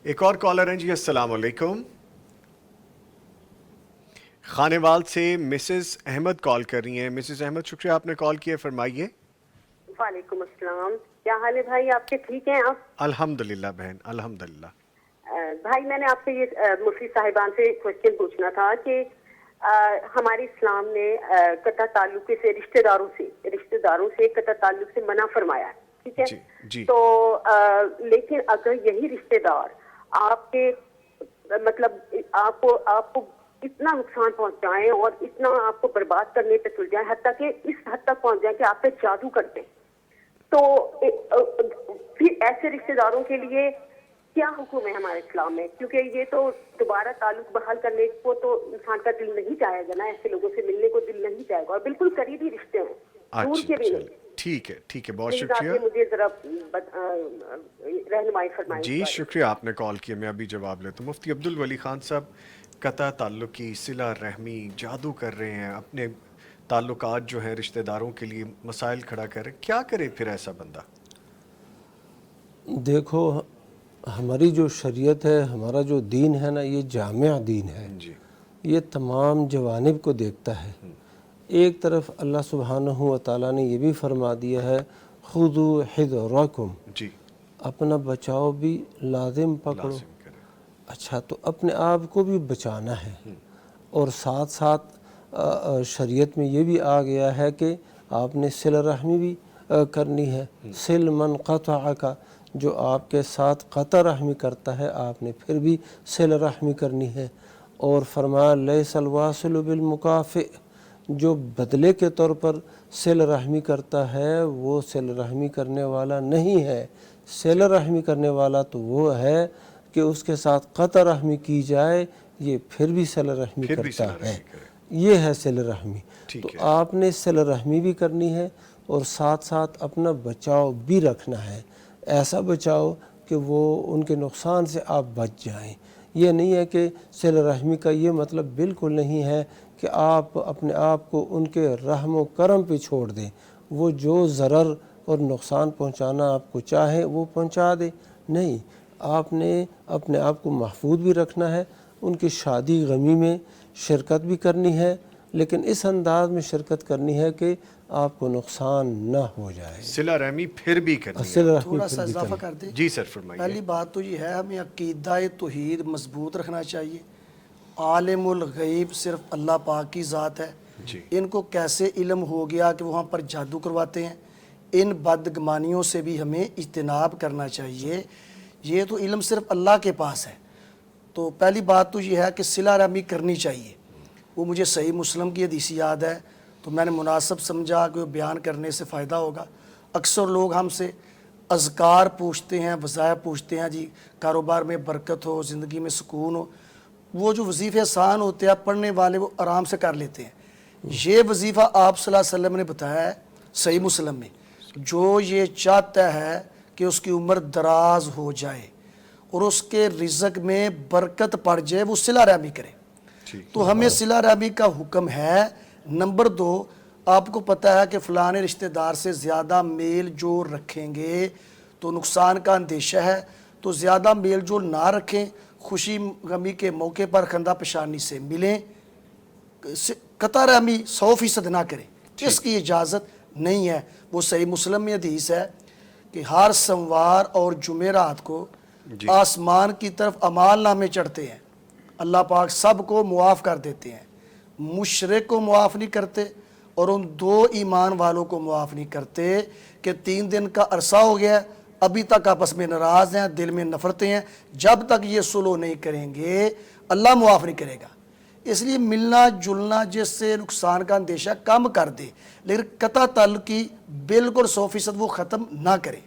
ایک اور کالر ہیں جی، السلام علیکم. خانوال سے مسز احمد کال کر رہی ہیں. مسز احمد شکریہ آپ نے کال کیا، فرمائیے. وعلیکم السلام. کیا حال ہے بھائی آپ کے؟ ٹھیک ہیں آپ؟ الحمدللہ بہن الحمدللہ. بھائی میں نے آپ سے یہ مفتی صاحبان سے کوشچن پوچھنا تھا کہ ہمارے اسلام نے قطع تعلق سے رشتہ داروں سے قطع تعلق سے منع فرمایا ہے، ٹھیک ہے جی جی. تو لیکن اگر یہی رشتہ دار آپ کے مطلب آپ کو اتنا نقصان پہنچائیں اور اتنا آپ کو برباد کرنے پہ تل جائیں، حتیٰ کہ اس حد تک پہنچ جائیں کہ آپ پہ جادو کرتے ہیں، تو پھر ایسے رشتہ داروں کے لیے کیا حکم ہے ہمارے اسلام میں؟ کیونکہ یہ تو دوبارہ تعلق بحال کرنے کو تو انسان کا دل نہیں چاہے گا نا، ایسے لوگوں سے ملنے کو دل نہیں چاہے گا، اور بالکل قریبی رشتے ہیں، دور کے بھی نہیں. ٹھیک ہے ٹھیک ہے، بہت پلیز آپ شکریہ. یہ مجھے ذرا رہنمائی فرمائیں. جی شکریہ آپ نے کال کیا، میں ابھی جواب لیتا ہوں. مفتی عبدالولی خان صاحب قطع تعلق کی صلہ رحمی جادو کر رہے ہیں، اپنے تعلقات جو ہیں رشتہ داروں کے لیے مسائل کھڑا کر رہے ہیں، کیا کرے پھر ایسا بندہ؟ دیکھو ہماری جو شریعت ہے، ہمارا جو دین ہے نا، یہ جامع دین ہے. جی یہ تمام جوانب کو دیکھتا ہے. ایک طرف اللہ سبحانہ و تعالیٰ نے یہ بھی فرما دیا ہے خذوا حذرکم، جی اپنا بچاؤ بھی لازم پکڑو. لازم کرے. اچھا، تو اپنے آپ کو بھی بچانا ہے، اور ساتھ ساتھ شریعت میں یہ بھی آ گیا ہے کہ آپ نے صلہ رحمی بھی کرنی ہے. صل من قطعک، جو آپ کے ساتھ قطع رحمی کرتا ہے آپ نے پھر بھی صلہ رحمی کرنی ہے. اور فرمایا لیس الواصل بالمکافئ، جو بدلے کے طور پر صلہ رحمی کرتا ہے وہ صلہ رحمی کرنے والا نہیں ہے. صلہ رحمی کرنے والا تو وہ ہے کہ اس کے ساتھ قطع رحمی کی جائے، یہ پھر بھی صلہ رحمی کرتا ہے، یہ ہے صلہ رحمی. تو آپ نے صلہ رحمی بھی کرنی ہے اور ساتھ ساتھ اپنا بچاؤ بھی رکھنا ہے. ایسا بچاؤ کہ وہ ان کے نقصان سے آپ بچ جائیں. یہ نہیں ہے کہ صلہ رحمی کا یہ مطلب بالکل نہیں ہے کہ آپ اپنے آپ کو ان کے رحم و کرم پہ چھوڑ دیں، وہ جو ضرر اور نقصان پہنچانا آپ کو چاہے وہ پہنچا دے. نہیں، آپ نے اپنے آپ کو محفوظ بھی رکھنا ہے، ان کی شادی غمی میں شرکت بھی کرنی ہے، لیکن اس انداز میں شرکت کرنی ہے کہ آپ کو نقصان نہ ہو جائے. صلہ رحمی پھر بھی کرنی ہے. تھوڑا سا اضافہ کر دیں. جی سر فرمائیے. پہلی بات تو یہ ہے ہمیں عقیدہ توحید مضبوط رکھنا چاہیے. عالم الغیب صرف اللہ پاک کی ذات ہے. جی ان کو کیسے علم ہو گیا کہ وہاں پر جادو کرواتے ہیں؟ ان بدگمانیوں سے بھی ہمیں اجتناب کرنا چاہیے. یہ تو علم صرف اللہ کے پاس ہے. تو پہلی بات تو یہ ہے کہ صلہ رحمی کرنی چاہیے. وہ مجھے صحیح مسلم کی حدیث یاد ہے تو میں نے مناسب سمجھا کہ وہ بیان کرنے سے فائدہ ہوگا. اکثر لوگ ہم سے اذکار پوچھتے ہیں، وظائف پوچھتے ہیں، جی کاروبار میں برکت ہو، زندگی میں سکون ہو. وہ جو وظیفے آسان ہوتے ہیں پڑھنے والے وہ آرام سے کر لیتے ہیں. یہ وظیفہ آپ صلی اللہ علیہ وسلم نے بتایا ہے صحیح مسلم میں، جو یہ چاہتا ہے کہ اس کی عمر دراز ہو جائے اور اس کے رزق میں برکت پڑ جائے، وہ صلہ رحمی کرے. تو ہمیں صلہ رحمی کا حکم ہے. نمبر 2، آپ کو پتہ ہے کہ فلاں رشتہ دار سے زیادہ میل جول رکھیں گے تو نقصان کا اندیشہ ہے، تو زیادہ میل جول نہ رکھیں. خوشی غمی کے موقع پر خندہ پیشانی سے ملیں. قطع رحمی 100% نہ کریں، اس کی اجازت نہیں ہے. وہ صحیح مسلم میں حدیث ہے کہ ہر سوموار اور جمعرات کو آسمان کی طرف اعمال نامے چڑھتے ہیں، اللہ پاک سب کو معاف کر دیتے ہیں. مشرک کو معاف نہیں کرتے اور ان 2 ایمان والوں کو معاف نہیں کرتے کہ 3 دن کا عرصہ ہو گیا ابھی تک آپس میں ناراض ہیں، دل میں نفرتیں ہیں. جب تک یہ صلح نہیں کریں گے اللہ معاف نہیں کرے گا. اس لیے ملنا جلنا جس سے نقصان کا اندیشہ کم کر دے، لیکن قطع تعلق کی بالکل 100% وہ ختم نہ کرے.